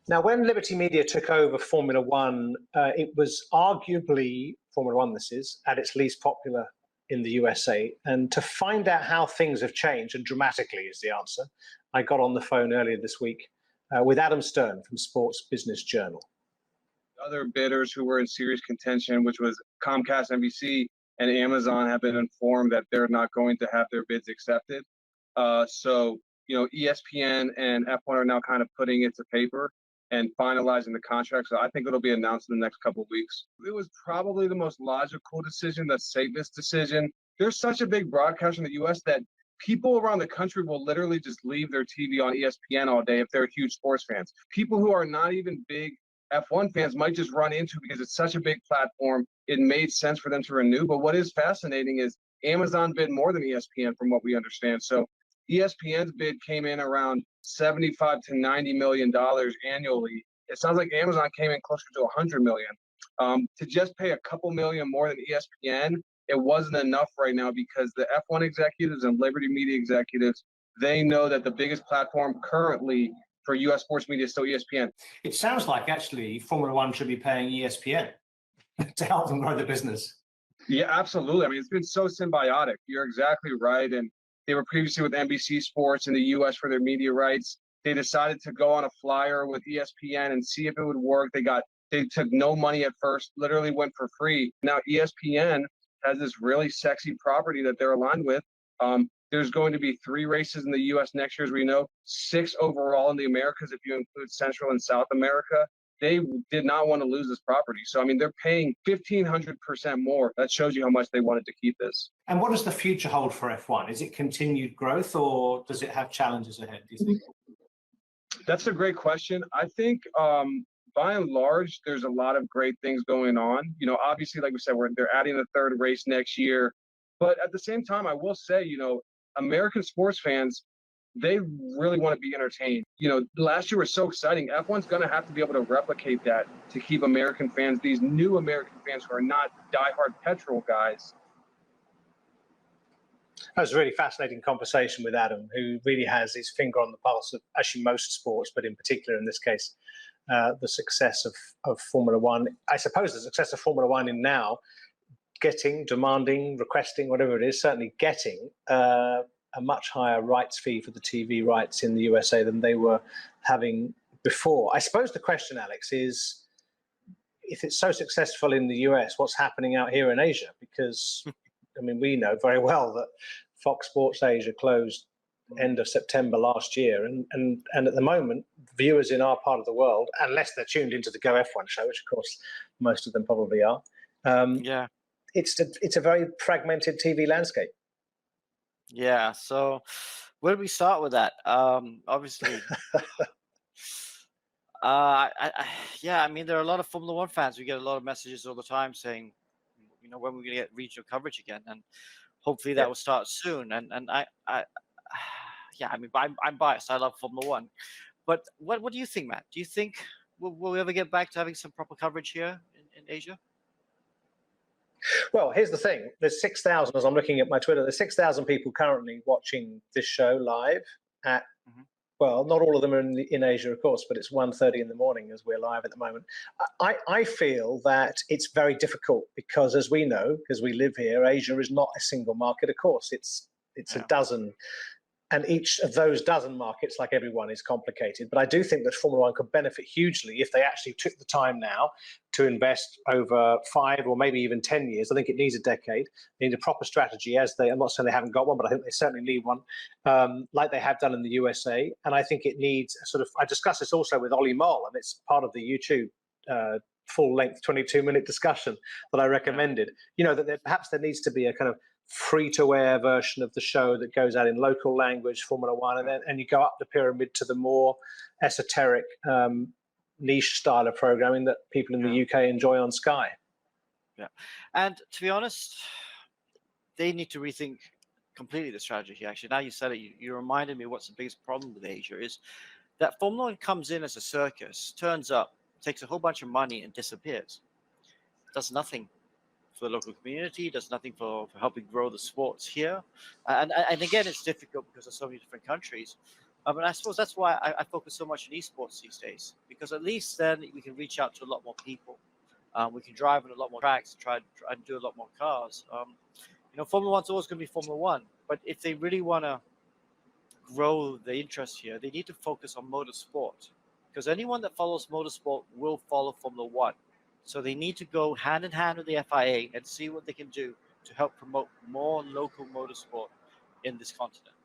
Now, when Liberty Media took over Formula One, it was arguably, Formula One this is, at its least popular in the USA. And to find out how things have changed, and dramatically is the answer, I got on the phone earlier this week with Adam Stern from Sports Business Journal. Other bidders who were in serious contention, which was Comcast, NBC, and Amazon, have been informed that they're not going to have their bids accepted. So, ESPN and F1 are now kind of putting it to paper and finalizing the contract. So I think it'll be announced in the next couple of weeks. It was probably the most logical decision, the safest decision. There's such a big broadcast in the U.S. that people around the country will literally just leave their TV on ESPN all day if they're huge sports fans. People who are not even big F1 fans might just run into, because it's such a big platform, it made sense for them to renew. But what is fascinating is Amazon bid more than ESPN from what we understand. So ESPN's bid came in around $75 to $90 million annually. It sounds like Amazon came in closer to $100 million. To just pay a couple million more than ESPN, it wasn't enough right now, because the F1 executives and Liberty Media executives, they know that the biggest platform currently for U.S. sports media is still ESPN. It sounds like actually Formula One should be paying ESPN to help them grow the business. Yeah, absolutely. I mean, it's been so symbiotic. You're exactly right. And they were previously with NBC Sports in the U.S. for their media rights. They decided to go on a flyer with ESPN and see if it would work. They took no money at first, literally went for free. Now ESPN has this really sexy property that they're aligned with. There's going to be 3 races in the U.S. next year, as we know, 6 overall in the Americas, if you include Central and South America. They did not want to lose this property. So, I mean, they're paying 1,500% more. That shows you how much they wanted to keep this. And what does the future hold for F1? Is it continued growth, or does it have challenges ahead, do you think? That's a great question. I think by and large, there's a lot of great things going on. Obviously, like we said, they're adding a 3rd race next year. But at the same time, I will say, American sports fans, they really want to be entertained. Last year was so exciting. F1's going to have to be able to replicate that to keep American fans, these new American fans who are not diehard petrol guys. That was a really fascinating conversation with Adam, who really has his finger on the pulse of actually most sports, but in particular in this case, the success of Formula One. I suppose the success of Formula One in now demanding, requesting, whatever it is, certainly getting a much higher rights fee for the TV rights in the USA than they were having before. I suppose the question, Alex, is if it's so successful in the US, what's happening out here in Asia? Because, I mean, we know very well that Fox Sports Asia closed end of September last year. And at the moment, viewers in our part of the world, unless they're tuned into the Go F1 show, which of course most of them probably are, it's a very fragmented TV landscape. Yeah. So where do we start with that? Obviously, I mean, there are a lot of Formula One fans. We get a lot of messages all the time saying, when we're going to get regional coverage again, and hopefully that will start soon. And I mean, I'm biased. I love Formula One, but what do you think, Matt? Do you think will we ever get back to having some proper coverage here in Asia? Well, here's the thing. There's 6,000, as I'm looking at my Twitter, there's 6,000 people currently watching this show live at, well, not all of them are in Asia, of course, but it's 1:30 in the morning as we're live at the moment. I feel that it's very difficult because, as we know, because we live here, Asia is not a single market, of course. It's a dozen. And each of those dozen markets, like everyone, is complicated. But I do think that Formula One could benefit hugely if they actually took the time now to invest over 5 or maybe even 10 years. I think it needs a decade. They need a proper strategy, I'm not saying they haven't got one, but I think they certainly need one, like they have done in the USA. And I think it needs I discussed this also with Ollie Moll, and it's part of the YouTube full-length 22-minute discussion that I recommended. That perhaps there needs to be a kind of free-to-air version of the show that goes out in local language, Formula One, and you go up the pyramid to the more esoteric niche style of programming that people in the UK enjoy on Sky. Yeah, and to be honest, they need to rethink completely the strategy. Actually, now you said it, you reminded me what's the biggest problem with Asia is that Formula One comes in as a circus, turns up, takes a whole bunch of money and disappears. Does nothing for the local community, does nothing for helping grow the sports here. And again, it's difficult because there's so many different countries. And I suppose that's why I focus so much on esports these days, because at least then we can reach out to a lot more people. We can drive on a lot more tracks, try and do a lot more cars. Formula One's always going to be Formula One, but if they really want to grow the interest here, they need to focus on motorsport, because anyone that follows motorsport will follow Formula One. So they need to go hand in hand with the FIA and see what they can do to help promote more local motorsport in this continent.